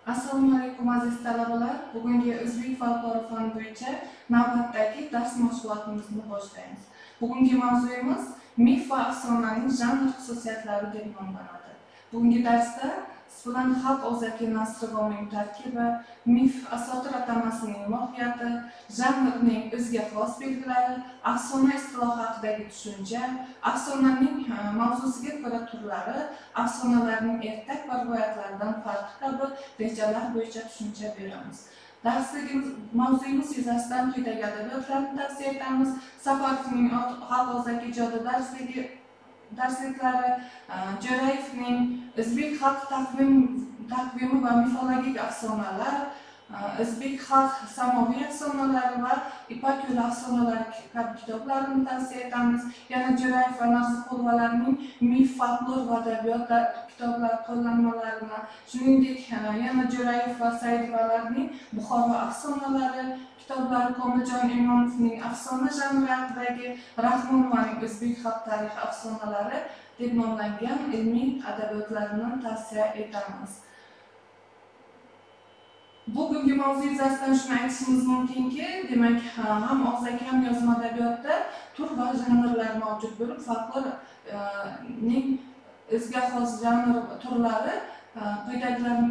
Assalomu alaykum aziz talabalar. Bugungi o'zbek folklori fani bo'yicha navbatdagi dars mashg'ulotimizni boshlaymiz. Bugungi mavzuyimiz mif va afsonaning janr xususiyatlari deb nomlanadi. Bugungi darsda siz bilan xalq og'zaki nasri va uning tarkibi, mif asotir atamasining mohiyati, janrning o'ziga xos belgilari, afsona istilohi haqidagi tushuncha, afsonaning mavzusiga ko'ra turlari, afsonalarning ertak va rivoyatlaridan farqi kabi rejalar bo'yicha tushuncha beramiz. Darsligimiz mavzuyimiz yuzasidan quyidagi adabiyotlarni tavsiya etamiz. Safarovning xalq og'zaki ijodi darsliklari, Jo'rayevning o'zbek xalq taqvimi va mifologik afsonalar, o'zbek xalq samoviy afsonalari va Ipak yo'li afsonalari kabi kitoblarni tavsiya etamiz. Yana Jo'rayev va Narziqulovaning mif, folklor va adabiyot kitoblari qo'llanmalarini, shuningdek yana Jo'rayev va Saidovalarning Buxoro afsonalari kitoblari, Komiljon Imonovning afsona janri haqidagi Rahmonovaning o'zbek xalq tarixi afsonalari deb nomlangan ilmiy adabiyotlarni tavsiya etamiz. Bugungi mavzu yuzasidan shuni aytishimiz mumkinki, demak, ham og'zaki ham yozma adabiyotda tur va janrlar mavjud bo'lib, folklorning o'ziga xos janr turlari quyidagilardan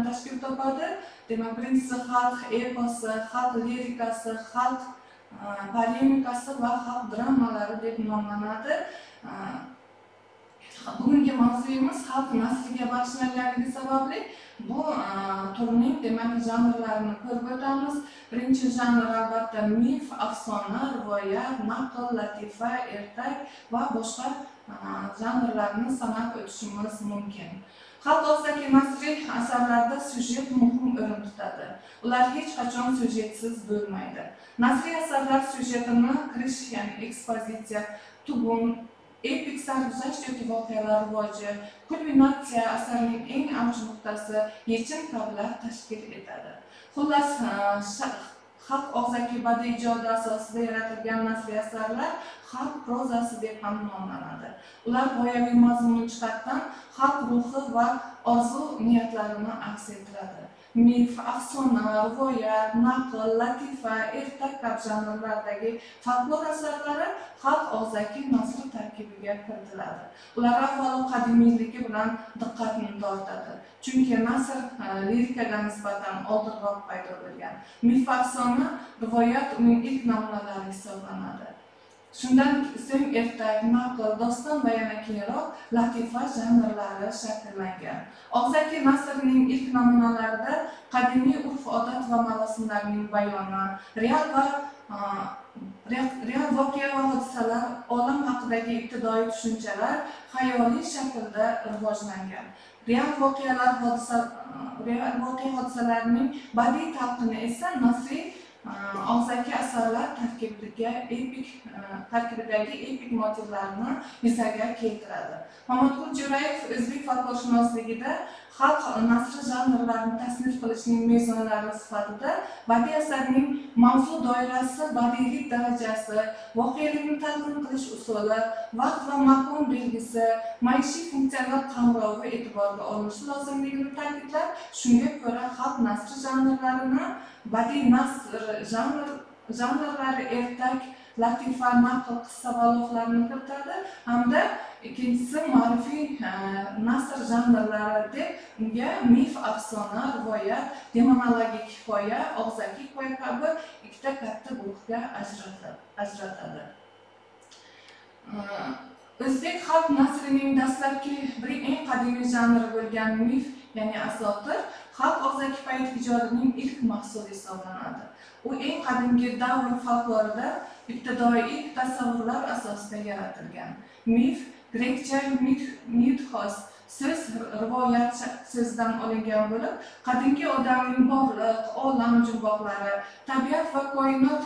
tashkil topadi. Demak, birinchisi xalq eposi, xalq lirikasi, xalq polemikasi va xalq dramalari deb nomlanadi. Bugungi mavzuyimiz xalq nasriga bag'ishlanganligi sababli bu turning demak janrlarini ko'rib o'tamiz. Birinchi janr albatta mif, afsona, rivoyat, naql, latifa, ertak va boshqa janrlarni sanab o'tishimiz mumkin. Xalq og'zaki nasriy asarlarda syujet muhim o'rin tutadi. Ular hech qachon syujetsiz bo'lmaydi. Nasriy asarlar syujetini kirish, ya'ni ekspozitsiya, tugun, epik sarguzasht yoki voqealar rivoji, kulminatsiya asarning eng avj nuqtasi, yechim kabilar tashkil etadi. Xullas, xalq og'zaki badiiy ijodi asosida yaratilgan nasriy asarlar xalq prozasi deb ham nomlanadi. Ular g'oyaviy mazmun jihatdan xalq ruhi va orzu niyatlarini aks ettiradi. Mif, afsona, rivoyat, naql, latifa, ertak kabi janrlardagi folklor asarlari xalq og'zaki nasr tarkibiga kiritiladi. Ular avvalo qadimiyligi bilan diqqatni tortadi. Chunki nasr lirikaga nisbatan oldinroq paydo bo'lgan. Mif, afsona, rivoyat uning ilk namunalari hisoblanadi. Shundan so'ng ertak, naql, doston va yana keyinroq latifa janrlari shakllangan. Og'zaki nasrning ilk namunalarida qadimiy urf-odat va marosimlarning bayoni, real voqea va hodisalar, olam haqidagi ibtidoiy tushunchalar xayoliy shaklda rivojlangan. Real voqea hodisalarning badiiy talqini esa nasriy og'zaki asarlar tarkibidagi epik motivlarni yuzaga keltiradi. Mamatqul Jo'rayev o'zbek folklorshunosligida xalq nasri janrlarini tasnif qilishning mezonlari sifatida badiiy asarning mavzu doirasi, badiiylik darajasi, voqelikni talqin qilish usuli, vaqt va makon belgisi, maishiy funksiyalar qamrovi e'tiborga olinishi lozimligini ta'kidlab, shunga ko'ra xalq nasri janrlarini badiiy nasr janrlari ertak, latifa, naql, qissa va lohlarni kiritadi hamda ikkinchisi ma'rifiy nasr janrlari deb unga mif, afsona, rivoyat, demonologik hikoya, og'zaki hikoya kabi ikkita katta guruhga ajratadi. O'zbek xalq nasrining dastlabki eng qadimiy janri bo'lgan mif, ya'ni asotir, xalq og'zaki payt ijodining ilk mahsuli hisoblanadi. U eng qadimgi davr folklorida ibtidoiy tasavvurlar asosida yaratilgan. Mif grekcha mythos so'z rivoyat so'zidan olingan bo'lib, qadimgi odamning borliq, olam jumboqlari, tabiat va koinot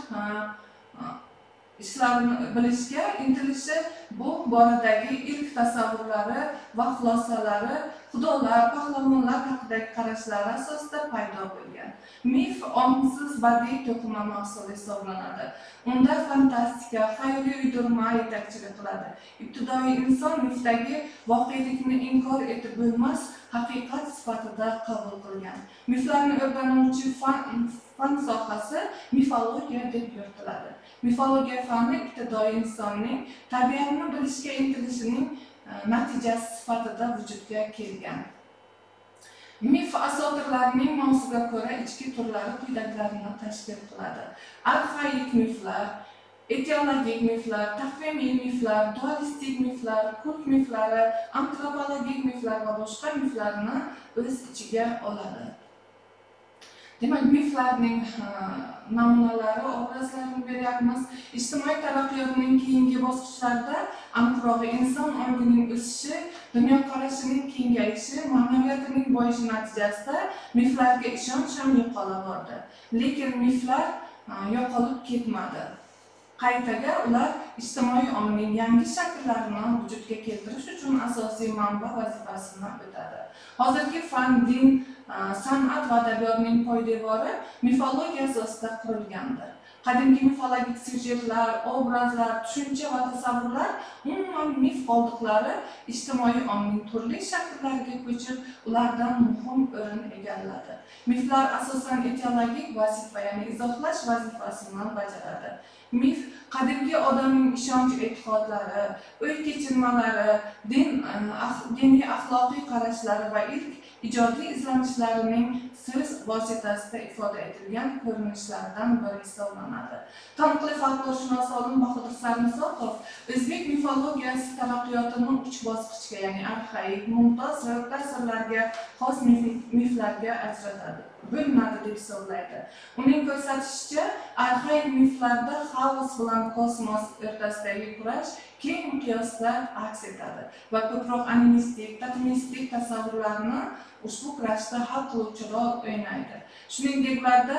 ishlarini bilishga intilishi, bu boradagi ilk tasavvurlari va xulosalari xudolar, pahlavonlar haqidagi qarashlari asosida paydo bo'lgan. Mif ongsiz badiiy to'qima mahsuli hisoblanadi. Unda fantastika, xayoliy uydirma yetakchilik qiladi. Ibtidoiy inson mifdagi voqelikni inkor etib bo'lmas haqiqat sifatida qabul qilgan. Miflarni o'rganuvchi fan sohasi mifologiya deb yuritiladi. Mifologiya fani ibtidoiy insonning tabiatni bilishga intilishining natijasi sifatida vujudga kelgan. Mif asotirlarining mavzuga ko'ra ichki turlari quyidagilarni tashkil qiladi. Arxaik miflar, etiologik miflar, taqvimiy miflar, dualistik miflar, kult miflari, antropologik miflar va boshqa miflarni o'z ichiga oladi. Demak, miflarning namunalari, obrazlarini beryapmiz. Ijtimoiy taraqqiyotning keyingi bosqichlarida aniqrog'i inson ongining o'sishi, dunyoqarashining kengayishi, ma'naviyatining boyishi natijasida miflarga ishonch ham yo'qola bordi. Lekin miflar yo'qolib ketmadi. Qaytaga ular ijtimoiy ongning yangi shakllarini vujudga keltirish uchun asosiy manba vazifasini o'tadi. Hozirgi fan, din, san'at va adabiyotning poydevori mifologiya asosida qurilgandir. Qadimgi mifologik syujetlar, obrazlar, tushuncha va tasavvurlar umuman mif qoldiqlari ijtimoiy ongning turli shakllariga ko'chib, ulardan muhim o'rin egalladi. Miflar asosan etiologik vazifa, ya'ni izohlash vazifasini bajaradi. Mif qadimgi odamning ishonch e'tiqodlari, o'y kechinmalari, diniy axloqiy qarashlari va ilk ijodiy izlanishlarining so'z vositasida ifoda etilgan ko'rinishlaridan biri hisoblanadi. Taniqli folklorshunos olim Bahodir Sarnisoqov o'zbek mifologiyasi taraqqiyotini 3 bosqichga, ya'ni arxaik, mumtoz va o'rta asrlarga xos miflarga ajratadi. Bo'linadi deb hisoblaydi. Uning ko'rsatishicha, arxaik miflarda xaos bilan kosmos o'rtasidagi kurash keng miqyosda aks etadi va ko'proq animistik, totemistik tasavvurlarni ushbu kurashda hal qiluvchi rol o'ynaydi. Shuningdek, ularda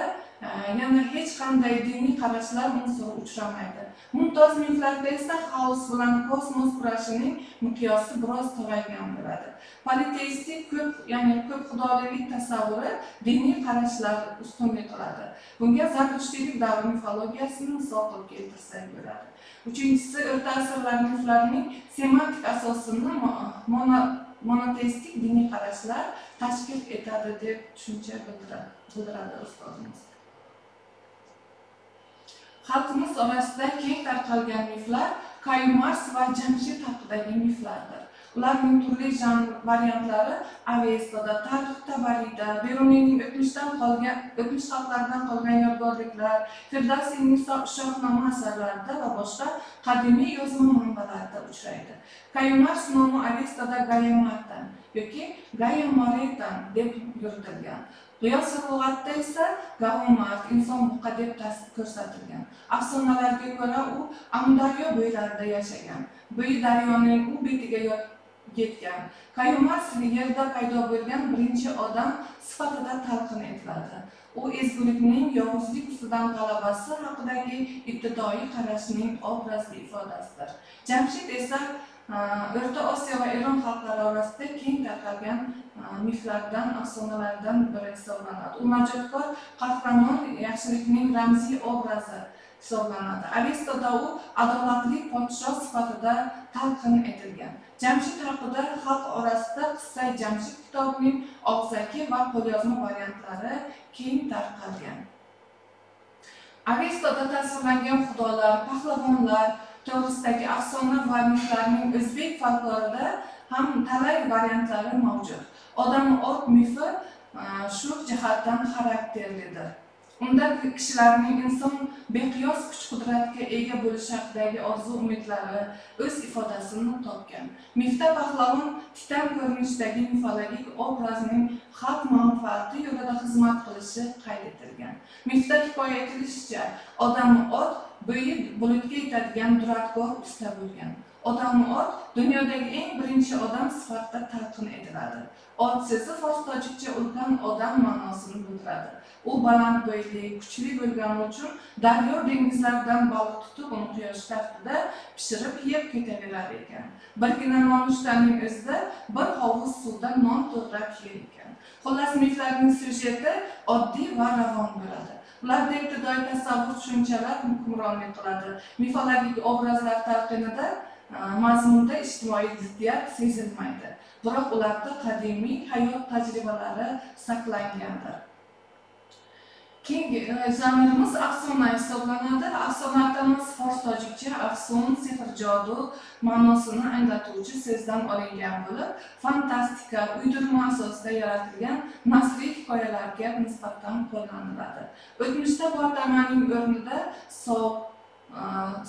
yana hech qanday diniy qarashlar unsuri uchramaydi. Mumtoz miflarda esa xaos bilan kosmos kurashining miqyosi biroz toraygan bo'ladi. Politeistik ya'ni ko'p xudolilik tasavvuri diniy qarashlar ustunlik qiladi. Bunga Zardushtiylik davr mifologiyasini misol qilib keltirsak bo'ladi. Uchinchisi, o'rta asrlar miflarining semantik asosini monoteistik diniy qarashlar tashkil etadi deb tushuncha bildiradi ustozimiz. Xalqimiz orasida keng tarqalgan miflar Kayu Mars va Jamshid haqidagi miflardir. Ularning turli variantlari Avestoda, Tarix Tabariyda, Beruniyning o'tmish xalqlaridan qolgan yodgorliklar, Firdavsiyning Shohnoma asarlarida va boshqa qadimiy yozma manbalarda uchraydi. Kayu Mars nomi Avestoda Gayamardan yoki Gayamoretan deb yuritilgan. Qiyos lug'atda esa Gavomart, inson buqa deb ko'rsatilgan. Afsonalarga ko'ra u Amudaryo bo'ylarida yashagan. Bo'yi daryoning u betiga yetgan. Kayu Mars yerda paydo bo'lgan birinchi odam sifatida talqin etiladi. U ezgulikning yovuzlik ustidan g'alabasi haqidagi ibtidoiy qarashning obrazli ifodasidir. Jamshid esa O'rta Osiyo va Eron xalqlari orasida keng tarqalgan miflardan, afsonalardan biri hisoblanadi. U najotkor qahramon, yaxshilikning ramziy obrazi hisoblanadi. Avestoda u adolatli podshoh sifatida talqin etilgan. Jamshid haqida xalq orasida Qissa Jamshid kitobining og'zaki va qo'lyozma variantlari keng tarqalgan. Avestoda tasvirlangan xudolar, pahlavonlar to'g'risidagi afsona va miflarning o'zbek folklorida ham talay variantlari mavjud. Odam ot mifi shu jihatdan xarakterlidir. Unda kishilarning inson beqiyos kuch-qudratga ega bo'lish haqidagi orzu-umidlari o'z ifodasini topgan. Mifda pahlavon titan ko'rinishidagi mifologik obrazning xalq manfaati yo'lida xizmat qilishi qayd etilgan. Mifda hikoya etilishicha, odam ot bo'yi bulutga yetadigan duradgor usta bo'lgan. Odam ot dunyodagi eng birinchi odam sifatida talqin etiladi. Ot so'zi fors tojikcha ulkan odam ma'nosini bildiradi. U baland bo'yli, kuchli bo'lgani uchun daryo dengizlardan baliq tutib, uni quyosh taftida pishirib yeb ketaverar ekan. Birgina nonushtaning o'zida bir hovuz suvda non to'g'rab yer ekan. Xullas, miflarning syujeti oddiy va ravon bo'ladi. Ularda ibtidoiy tasavvur tushunchalar hukmronlik qiladi. Mifologik obrazlar talqinida mazmunda ijtimoiy ziddiyat sezilmaydi. Biroq ularda qadimiy hayot tajribalari saqlangandir. Keyingi janrimiz afsona hisoblanadi. Afsonalarimiz fors tojikcha afson, sehr, jodu ma'nosini anglatuvchi so'zdan olingan bo'lib, fantastika, uydirma asosida yaratilgan nasriy hikoyalarga nisbatan qo'llaniladi. O'tmishda bu atamaning o'rnida sov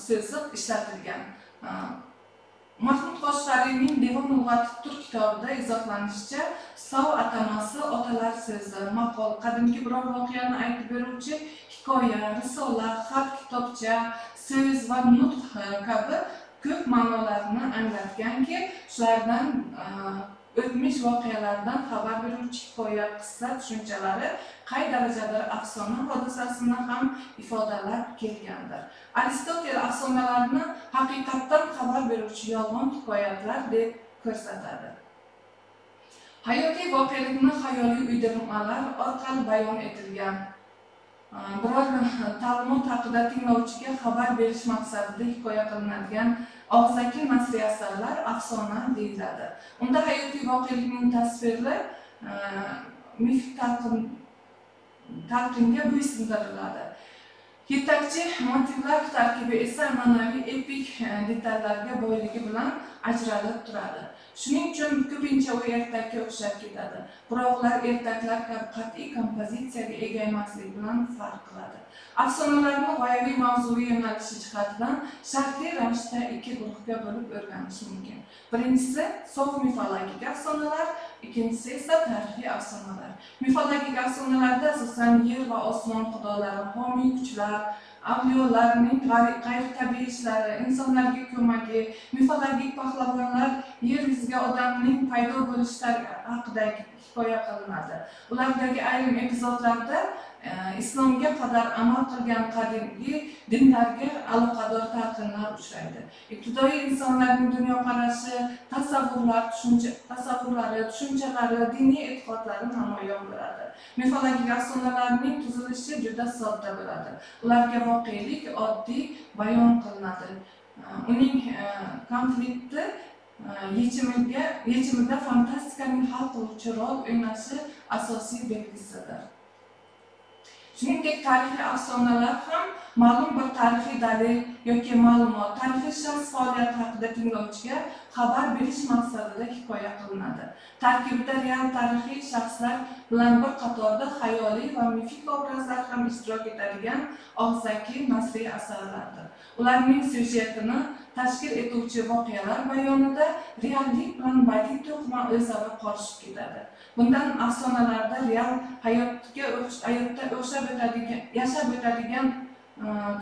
so'zi ishlatilgan. Mahmud Qoshg'ariyning Devon lug'ati turk kitobida izohlanishicha, sov atamasi otalar so'zi, maqol, qadimgi biror voqeani aytib beruvchi hikoya, risola, xat, kitobcha, so'z va nutq kabi ko'p ma'nolarni anglatganki, shulardan o'tmish voqealardan xabar beruvchi hikoya, qissa tushunchalari qay darajada afsona hodisasini ham ifodalab kelgandir. Aristotel afsonalarni haqiqatdan xabar beruvchi yolg'on hikoyatlar deb ko'rsatadi. Hayotiy voqelikni xayoliy uydirmalar orqali bayon etilgan biror ta'limot haqida tinglovchiga xabar berish maqsadida hikoya qilinadigan og'zaki nasriy asarlar afsona deyiladi. Unda hayotiy voqelikning tasviri mifik talqinga bo'ysundiriladi. Yetakchi motivlar tarkibi esa an'anaviy epik detallarga boyligi bilan ajralib turadi. Shuning uchun ko'pincha u ertakka o'xshab ketadi. Biroq ular ertaklar kabi qat'iy kompozitsiyaga ega emasligi bilan farq qiladi. Afsonalarni g'oyaviy mavzuviy yo'nalishi jihatidan shartli ravishda ikki guruhga bo'lib o'rganish mumkin. Birinchisi sof mifologik afsonalar, ikkinchisi esa tarixiy afsonalar. Mifologik afsonalarda asosan yer va osmon xudolari, homiy kuchlar, avliyolarning g'ayritabiiy ishlari, insonlarga ko'magi, mifologik pahlavonlar, yer yuziga odamning paydo bo'lishlari haqida hikoya qilinadi. Ulardagi ayrim epizodlarda islomga qadar amal qilgan qadimgi dinlarga aloqador talqinlar uchraydi. Ibtidoiy insonlarning dunyoqarashi, tasavvurlari, tushunchalari, diniy e'tiqodlari namoyon bo'ladi. Mifologik afsonalarning tuzilishi juda sodda bo'ladi. Ularga voqelik oddiy bayon qilinadi. Uning konflikti yechimida fantastikaning hal qiluvchi rol o'ynashi asosiy belgisidir. Shuningdek, tarixiy afsonalar ham ma'lum bir tarixiy dalil yoki ma'lumot, tarixiy shaxs faoliyati haqida tinglovchiga xabar berish maqsadida hikoya qilinadi. Tarkibida real tarixiy shaxslar bilan bir qatorda xayoliy va mifik obrazlar ham ishtirok etadigan og'zaki nasriy asarlardir. Ularning syujetini tashkil etuvchi voqealar bayonida reallik bilan badiiy to'qima o'zaro qorishib ketadi. Bundan afsonalarda real hayotga yashab o'tadigan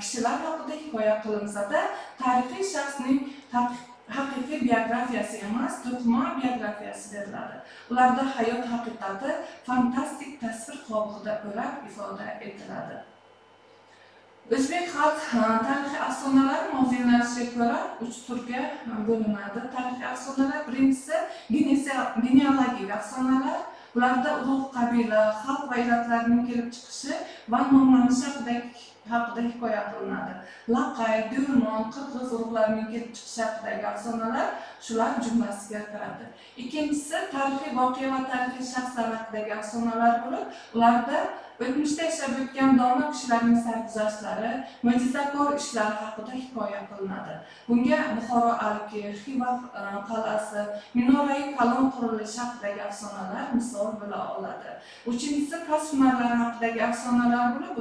kishilar haqida hikoya qilinsa-da, tarixiy shaxsning haqiqiy biografiyasi emas, to'qima biografiyasi beriladi. Ularda hayot haqiqati fantastik tasvir qobig'ida o'rab ifoda etiladi. O'zbek xalq tarixiy afsonalari mavzularishiga ko'ra 3 turga bo'linadi. Tarixiy afsonalar birinchisi genealogik afsonalar. Ularda ulug' qabila, xalq va elatlarning kelib chiqishi va nomlanishi haqida hikoya qilinadi. Laqay, Durmon, qirg'iz urug'larining kelib chiqishi haqidagi afsonalar shular jumlasiga kiradi. Ikkinchisi tarixiy voqea va tarixiy shaxslar haqidagi afsonalar bo'lib, ularda o'tmishda yashab o'tgan dono kishilarning sarguzashtlari, mo'jizakor ishlari haqida hikoya qilinadi. Bunga Buxoro arki, Xiva qal'asi, Minorai Kalon qurilishi haqidagi afsonalar misol bo'la oladi. Uchinchisi kasb hunarlari haqidagi afsonalar bo'lib,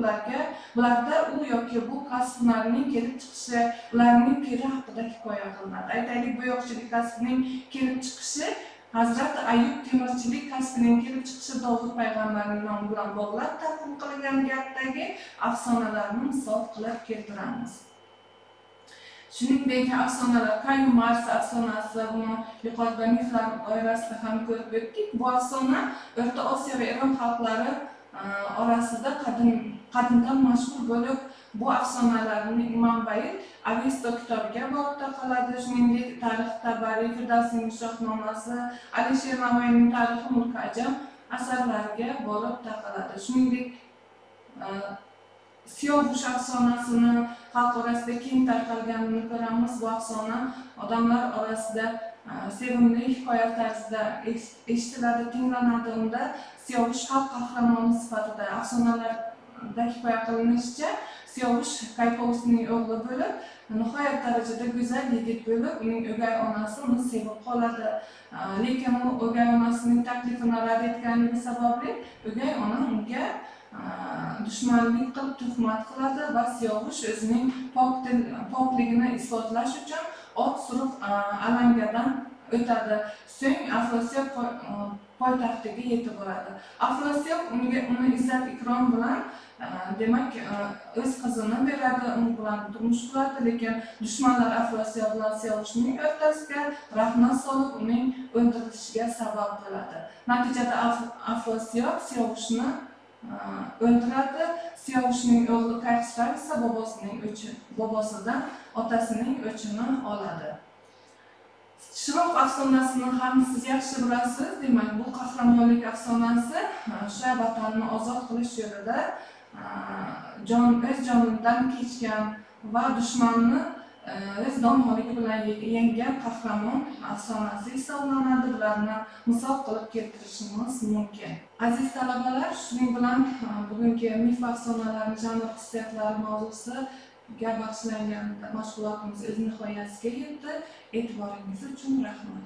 ularda u yoki bu kasb hunarining kelib chiqishi, ularning piri haqida hikoya qilinadi. Aytaylik, bo'yoqchilik kasbining kelib chiqishi Hazrat Ayub temirchilik kasbining kelib chiqishi Dovud payg'ambarning nomi bilan bog'lab talqin qilingan gapdagi afsonalarni misol qilib keltiramiz. Shuningdek, afsonalar Kayu Mars afsonasi, buni yuqorida miflar doirasida ham ko'rib o'tdik. Bu afsona O'rta Osiyo va Eron xalqlari orasida qadimdan mashhur bo'lib, bu afsonalarning manbai Avesto kitobiga borib taqaladi. Shuningdek, Tarix Tabari, Firdavsning Shohnomasi, Alisher Navoiyning Tarixi Mulk Ajam asarlariga borib taqaladi. Shuningdek, Siyovush afsonasini, xalq orasida keng tarqalganini ko'ramiz. Bu afsona odamlar orasida sevimli hikoya tarzida eshitiladi, tinglanadi. Unda Siyovush xalq qahramoni sifatida afsonalarda hikoya qilinishicha, Siyovush Kaypovskiyning o'g'li bo'lib, nihoyat darajada go'zal yigit bo'lib, uning o'gay onasi uni sevib qoladi. Lekin u o'gay onasining taklifini rad etganligi sababli o'gay ona unga dushmanlik qilib tuhmat qiladi va Siyovush o'zining pokligini isbotlash uchun ot surib alangadan o'tadi. So'ng Afrosiyob poytaxtiga yetib boradi. Afrosiyob uni izzat ikrom bilan demak o'z qizini beradi, uni bilan turmush quradi, lekin dushmanlar Afrosiyob bilan Siyovushning o'rtasiga rahna solib, uning o'ldirilishiga sabab bo'ladi. Natijada Afrosiyob Siyovushni o'ldiradi. Siyovushning o'g'li Qayqishlar esa bobosidan otasining o'chini oladi. Shiroq afsonasini ham siz yaxshi bilasiz. Demak, bu qahramonlik afsonasi o'sha vatanni ozod qilish yo'lida o'z jonidan kechgan va dushmanni o'z donoligi bilan yengan qahramon afsonasi hisoblanadi. Bularni misol qilib keltirishimiz mumkin. Aziz talabalar, shuning bilan bugungi mif afsonalarning janr hissiyotlari mavzusiga bag'ishlangan mashg'ulotimiz o'z nihoyasiga yetdi. E'tiboringiz uchun rahmat.